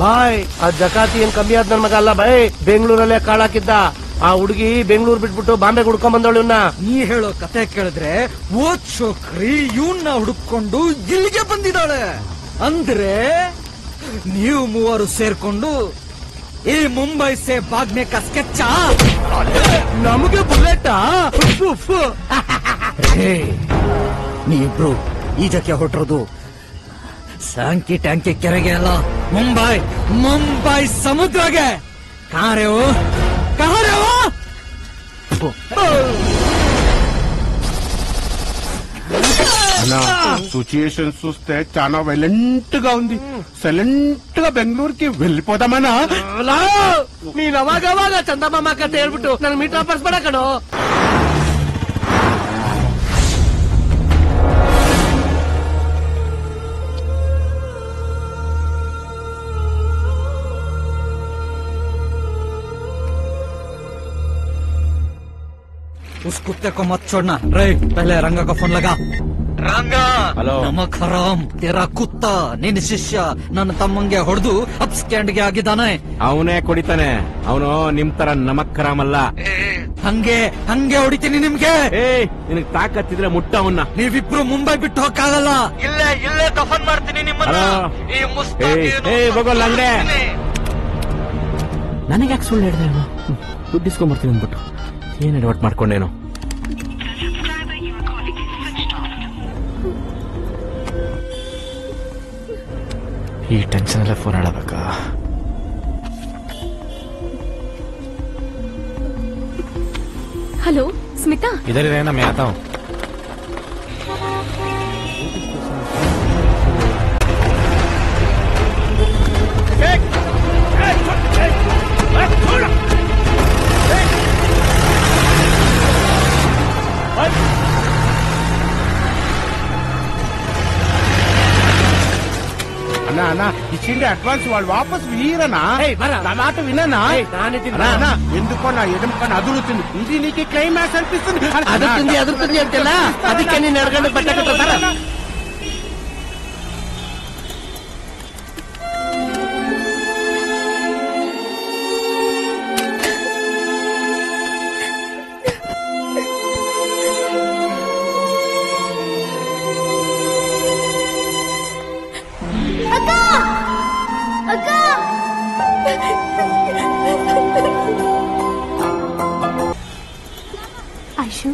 ಬಾಯ್ ಆ ಜಕಾತಿ ಏನ್ ಕಮ್ಮಿ ಆದ್ ನನ್ ಮಗ ಅಲ್ಲ ಬಾಯ್, ಬೆಂಗಳೂರಲ್ಲೇ ಕಾಳಾಕಿದ್ದ. ಆ ಹುಡುಗಿ ಬೆಂಗಳೂರು ಬಿಟ್ಬಿಟ್ಟು ಬಾಂಬೆ ಹುಡ್ಕೊಂಡ್ ಬಂದವಳು. ನೀ ಹೇಳೋ ಕತೆ ಕೇಳಿದ್ರೆ ಓದ್ ಶೋಕ್ರಿ ಇವನ್ನ ಹುಡುಕೊಂಡು ಇಲ್ಲಿಗೆ ಬಂದಿದ್ದಾಳೆ ಅಂದ್ರೆ ನೀವು ಮೂವರು ಸೇರ್ಕೊಂಡು ಈ ಮುಂಬೈ ಸೇ ಬಾಗ್ನೆ ಕಾ ಸ್ಕೆಚ್ಚ ನಮಗೆ ಬುಲೆಟ್. ನೀವಿಬ್ರು ಈಜಕ್ಕೆ ಹೊರಟಿರೋದು ಸ್ಯಾಂಕಿ ಟ್ಯಾಂಕಿ ಕೆರೆಗೆ ಅಲ್ಲ, ಮುಂಬೈ ಸಮುದ್ರಗೆ. ಕಾರೆವು సిచ్యుయేషన్ చూస్తే చాలా వైలెంట్ గా ఉంది. సైలెంట్ గా బెంగళూరుకి వెళ్ళిపోదామనా? ನೀನ್ ಅವಾಗ ಚಂದಮಾಮ ಕತೆ ಹೇಳ್ಬಿಟ್ಟು ನನ್ ಮೀಟ್ ವಾಪಸ್ ಬೇಡ ಕಣೋ. उस कुत्ते को मत छोड़ना। रे पहले रंगा को फोन लगा। ರಂಗಾ, ಹಲೋ. ನಮಕ್ ಹರಾಮ್ ತೆರಾ ಕುತ್ತ ನಿನ್ನ ಶಿಷ್ಯ ನನ್ನ ತಮ್ಮಂಗೆ ಹೊಡೆದು ಅಪ್ ಸ್ಟ್ಯಾಂಡ್ಗೆ ಆಗಿದ್ದಾನೆ. ಅವನೇ ಕುಡಿತಾನೆ. ಅವನು ನಿಮ್ ತರ ನಮಕ್ ಹರಾಮ್ ಅಲ್ಲ. ಹಂಗೆ ಹೊಡಿತೀನಿ ನಿಮ್ಗೆ. ನಿನಗ್ ತಾಕತ್ತಿದ್ರೆ ಮುಟ್ಟ ಅವನ್ನ. ನೀವಿಬ್ರು ಮುಂಬೈ ಬಿಟ್ಟು ಹೋಗಕ್ಕಾಗಲ್ಲ. ಇಲ್ಲೇ ದಫನ್ ಮಾಡ್ತೀನಿ ನಿಮ್ಮನ್ನ. ಹೋಗೋಲ್ಲ ಅಂಗಡೆ. ನನಗೆ ಯಾಕೆ ಸುಳ್ಳು ಹೇಳಿದೆ? ದುಡ್ಡು ಇಸ್ಕೊಂಡ್ಬರ್ತೀನಿ ಅಂದ್ಬಿಟ್ಟು ಏನ್ ಎಡವಟ್ ಮಾಡ್ಕೊಂಡೇನು. ಈ ಟೆನ್ಷನ್ ಎಲ್ಲ ಫೋನ್ ಆಡಬೇಕಾ? हेलो स्मिता, इधर ही रहना, मैं आता हूँ. అన్నా అన్నా ఇచ్చిండే అడ్వాన్స్ వాళ్ళు వాపస్ వీరనా? నా మాట విననా? ఎందుకన్నా ఎదుకన్నా అదురుతుంది. ఇది నీకు క్లైమాక్స్ అనిపిస్తుంది. అదురుతుంది అంటేనా? ಅದಕ್ಕೆ ನೀನ್ 2 ಗಂಟೆ ಬಟ್ಟೆ ಕಟ್ಟಾರ. आयशु,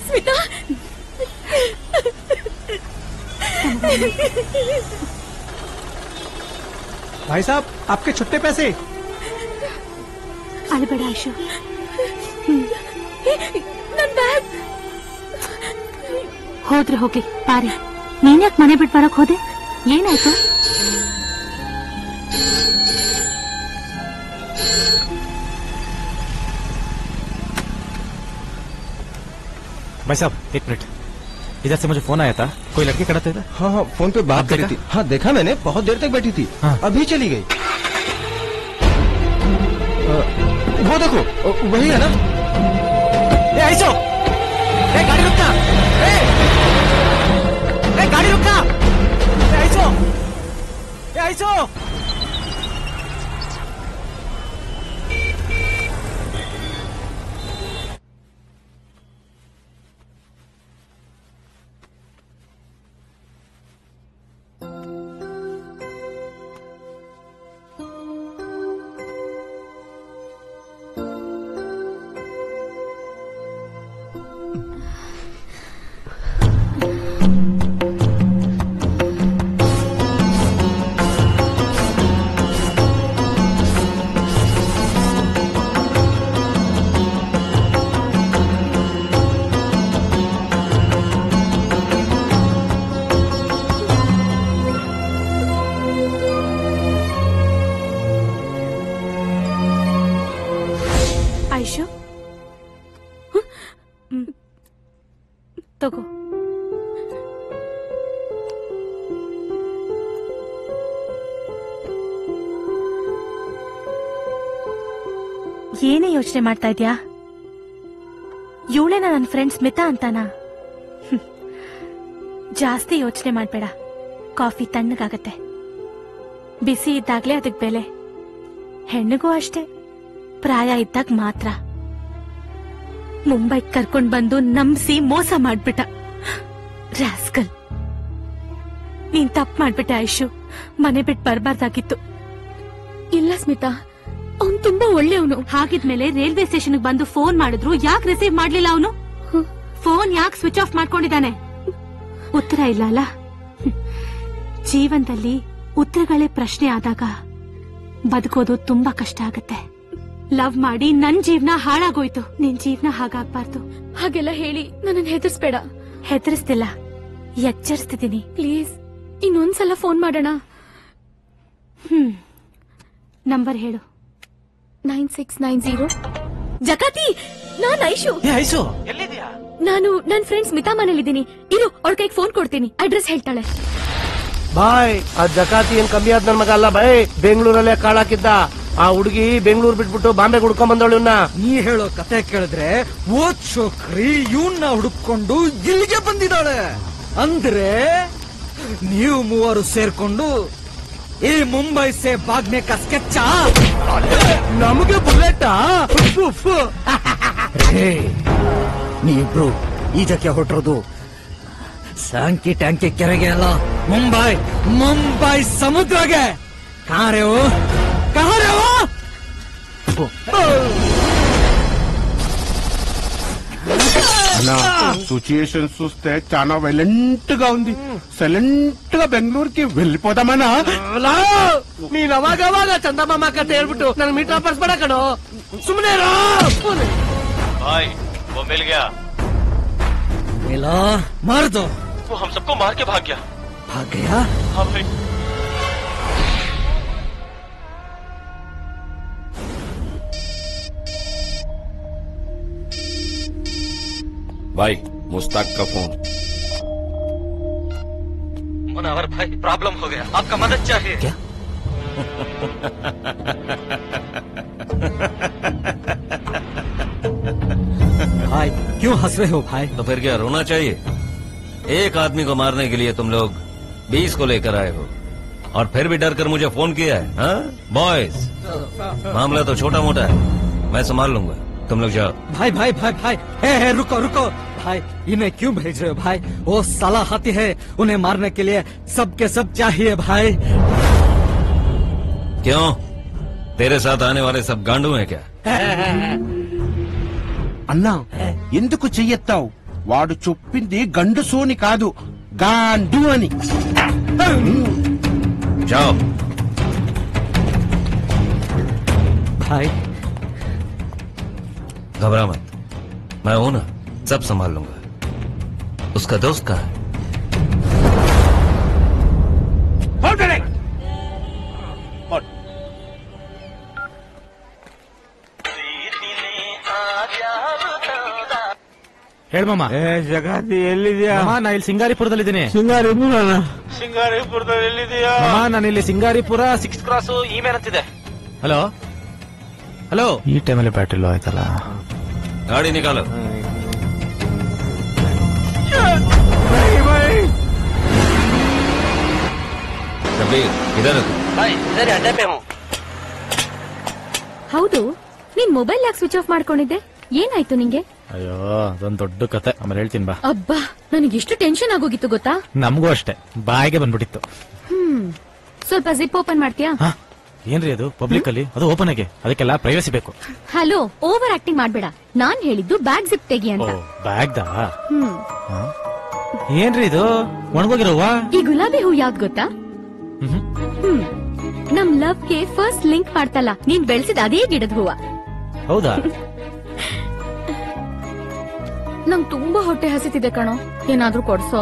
स्मिता, भाई साहब आपके छुट्टे पैसे. अळಬೇಡ आयशु. ನನ್ ಬ್ಯಾಗ್ ಹೋದ್ರೆ ಹೋಗಿ ಪಾರಿ. ನೀನ್ಯಾಕೆ ಮನೆ ಬಿಟ್ಟು ಬರಕ್ ಹೋದೆ? ಏನಾಯ್ತು? भाई साहब एक मिनट, इधर से मुझे फोन आया था. कोई लड़की खड़ा था इधर. हाँ फोन पे बात कर रही थी. हाँ देखा मैंने, बहुत देर तक बैठी थी. हाँ. अभी चली गई. वो देखो वही है ना. ऐसो गाड़ी रुकना. गाड़ी रुकना. ऐसो आयशु तगो. ಏನೇ ಯೋಚನೆ ಮಾಡ್ತಾ ಇದ್ಯಾ? ಇವಳೇನ ನನ್ನ ಫ್ರೆಂಡ್ ಸ್ಮಿತಾ ಅಂತಾನ? ಜಾಸ್ತಿ ಯೋಚನೆ ಮಾಡ್ಬೇಡ, ಕಾಫಿ ತಣ್ಣಗಾಗತ್ತೆ. ಬಿಸಿ ಇದ್ದಾಗ್ಲೇ ಅದಕ್ ಬೆಲೆ. ಹೆಣ್ಣಿಗೂ ಅಷ್ಟೇ, ಪ್ರಾಯ ಇದ್ದಾಗ ಮಾತ್ರ. ಮುಂಬೈಗ್ ಕರ್ಕೊಂಡ್ ಬಂದು ನಂಬಿಸಿ ಮೋಸ ಮಾಡ್ಬಿಟ್ಟ ರಾಸ್ಕಲ್. ನೀನ್ ತಪ್ಪು ಮಾಡ್ಬಿಟ್ಟೆ ಐಶು, ಮನೆ ಬಿಟ್ಟು ಬರ್ಬಾರ್ದಾಗಿತ್ತು. ಇಲ್ಲ ಸ್ಮಿತಾ, ಅವ್ನು ತುಂಬಾ ಒಳ್ಳೆಯವನು. ಹಾಗಿದ್ಮೇಲೆ ರೈಲ್ವೆ ಸ್ಟೇಷನ್ ಬಂದು ಫೋನ್ ಮಾಡಿದ್ರು ಯಾಕೆ ರಿಸೀವ್ ಮಾಡ್ಲಿಲ್ಲ ಅವನು? ಫೋನ್ ಯಾಕೆ ಸ್ವಿಚ್ ಆಫ್ ಮಾಡ್ಕೊಂಡಿದ್ದಾನೆ? ಉತ್ತರ ಇಲ್ಲ ಅಲ್ಲ. ಜೀವನದಲ್ಲಿ ಉತ್ತರಗಳೇ ಪ್ರಶ್ನೆ ಆದಾಗ ಬದುಕೋದು ತುಂಬಾ ಕಷ್ಟ ಆಗತ್ತೆ. ಲವ್ ಮಾಡಿ ನನ್ ಜೀವನ ಹಾಳಾಗೋಯ್ತು, ನಿನ್ ಜೀವನ ಹಾಗಾಗ್ಬಾರ್ದು. ಹಾಗೆಲ್ಲ ಹೇಳಿ ನನ್ನ ಹೆದರ್ಸ್ಬೇಡ. ಹೆದರ್ಸ್ತಿಲ್ಲ, ಎಚ್ಚರಿಸ್ತಿದ್ದೀನಿ. ಪ್ಲೀಸ್ ಇನ್ನೊಂದ್ಸಲ ಫೋನ್ ಮಾಡೋಣ. ನಂಬರ್ ಹೇಳು. 9690. ಜಕಾತಿ, ನಾನ್ ಐಶು. ಐಸು ನಾನು ನನ್ ಫ್ರೆಂಡ್ ಸ್ಮಿತಾ ಮನೇಲಿದ್ದೀನಿ. ಇರು, ಅವಳ ಕೈಗೆ ಫೋನ್ ಕೊಡ್ತೀನಿ, ಅಡ್ರೆಸ್ ಹೇಳ್ತಾಳೆ. ಬಾಯ್, ಆ ಜಕಾತಿ ಏನ್ ಕಮ್ಮಿ ಆದ್ ನನ್ ಮಗ ಅಲ್ಲ ಬಾಯ್. ಬೆಂಗಳೂರಲ್ಲೇ ಕಾಳಾಕಿದ್ದ. ಆ ಹುಡುಗಿ ಬೆಂಗಳೂರು ಬಿಟ್ಬಿಟ್ಟು ಬಾಂಬೆ ಹುಡ್ಕೊಂಡ್ ಬಂದವಳು. ನೀ ಹೇಳೋ ಕತೆ ಕೇಳಿದ್ರೆ ಓದ್ ಚೋಕ್ರಿ ಇವನ್ನ ಹುಡುಕೊಂಡು ಇಲ್ಲಿಗೆ ಬಂದಿದ್ದಾಳೆ. ಅಂದ್ರೆ ನೀವು ಮೂವರು ಸೇರ್ಕೊಂಡು ಈ ಮುಂಬೈ ಸೇ ಭಾಗ್ನೆ ಕಾ ಸ್ಕೆಚ್ಚ. ನಮಗೆ ಬುಲೆಟ್. ನೀವಿಬ್ರು ಈಜಕ್ಕೆ ಹೊರಟೋದು ಸ್ಯಾಂಕಿ ಟ್ಯಾಂಕಿ ಕೆರೆಗೆ ಅಲ್ಲ, ಮುಂಬೈ ಸಮುದ್ರಗೆ. ಕಾರೇವು సిచ్యుయేషన్ చూస్తే చాలా వైలెంట్ గా ఉంది. సైలెంట్ గా బెంగళూరుకి వెళ్ళిపోదామనా? ನೀನ್ ಅವಾಗವಾಗ ಚಂದಮಾಮ ಕತೆ ಹೇಳ್ಬಿಟ್ಟು ನನ್ ಮೀಟರ್ ಪರ್ಸ್ಬೇಡ ಕಣೋ. ಸುಮ್ಮನೆ भाई वो मिल गया. मिला? मार दो. वो हम सबको मार के भाग गया. भाग गया? हाँ भाई. भाई मुश्ताक का फोन. मुनावर भाई, प्रॉब्लम हो गया, आपका मदद चाहिए. क्या? भाई क्यों हंस रहे हो भाई? तो फिर क्या रोना चाहिए? एक आदमी को मारने के लिए तुम लोग 20 को लेकर आए हो और फिर भी डर कर मुझे फोन किया है. हाँ बॉयज, मामला तो छोटा मोटा है, मैं संभाल लूंगा, तुम लोग जाओ. भाई भाई भाई भाई, हे रुको रुको भाई, इन्हें क्यों भेज रहे हो भाई? वो साला हाथी है, उन्हें मारने के लिए सबके सब चाहिए भाई. क्यों, तेरे साथ आने वाले सब गांडू हैं क्या? అన్నా, ఎందుకు చెయ్యెత్తావు? వాడు చెప్పింది గండు సోని కాదు, గాండు అని. जाओ. भाई घबरा मत, मैं हूं ना, सब संभाल लूंगा. उसका दोस्त कहाँ है? ಹೇಳ ಮಾಮ. ಜಗತಿ ಎಲ್ಲಿದ್ಯಾ? ನಾ ಇಲ್ಲಿ ಸಿಂಗಾರಿಪುರದಲ್ಲಿದ್ದೀನಿ. ಸಿಂಗಾರಿಪುರದಲ್ಲಿ ಎಲ್ಲಿದೆಯಾ? ನಾನು ಇಲ್ಲಿ ಸಿಂಗಾರಿಪುರ 6th ಕ್ರಾಸ್ ಇಮೇಲ್ ಅಂತಿದೆ. Hello hello. ಈ ಟೈಮಲ್ಲಿ ಬ್ಯಾಟ್ರಿ ಲೋ ಆಯ್ತಲ್ಲ. गाड़ी निकालो. कबीर इधर अड्डे पे हूँ. ಹೌದು, ನೀನ್ ಮೊಬೈಲ್ ಯಾಕೆ ಸ್ವಿಚ್ ಆಫ್ ಮಾಡ್ಕೊಂಡಿದ್ದೆ? ಏನಾಯ್ತು ನಿಂಗೆ? ಅಯ್ಯೋ, ಅದೊಂದ್ ದೊಡ್ಡ ಕತೆ, ಆಮೇಲೆ ಹೇಳ್ತೀನಿ ಬಾ. ಅಬ್ಬಾ, ನನಗೆ ಎಷ್ಟು ಟೆನ್ಷನ್ ಆಗೋಗಿತ್ತು ಗೊತ್ತಾ? ನಮಗೂ ಅಷ್ಟೇ, ಬಾಯಿಗೆ ಬಂದ್ಬಿಟ್ಟಿತ್ತು. ಸ್ವಲ್ಪ ಜಿಪ್ ಓಪನ್ ಮಾಡ್ತೀಯಾ? ಏನ್ರಿ ಅದು ಪಬ್ಲಿಕ್ ಅಲ್ಲಿ, ಅದು ಓಪನ್ ಆಗಿ, ಅದಕ್ಕೆಲ್ಲ ಪ್ರೈವಸಿ ಬೇಕು. ಹಲೋ, ಓವರ್ ಆಕ್ಟಿಂಗ್ ಮಾಡ್ಬೇಡ. ನಾನ್ ಹೇಳಿದ್ದು ಬ್ಯಾಗ್ ಜಿಪ್ ತೆಗಿ ಅಂತ. ಬ್ಯಾಗ್ ದಾ? ಏನ್ರಿ ಇದು ಒಣಗೋಗಿರೋವಾ? ಈ ಗುಲಾಬಿ ಹೂ ಯಾವ್ದು ಗೊತ್ತಾ? ನಮ್ ಲವ್ ಗೆ ಫಸ್ಟ್ ಲಿಂಕ್ ಮಾಡ್ತಲ್ಲ, ನೀನ್ ಬೆಳೆಸಿದ ಅದೇ ಗಿಡದ ಹೂವ. ಹೌದಾ? ನಂಗ್ ತುಂಬಾ ಹೊಟ್ಟೆ ಹಸಿತಿದೆ ಕಣೋ, ಏನಾದ್ರೂ ಕೊಡ್ಸೋ?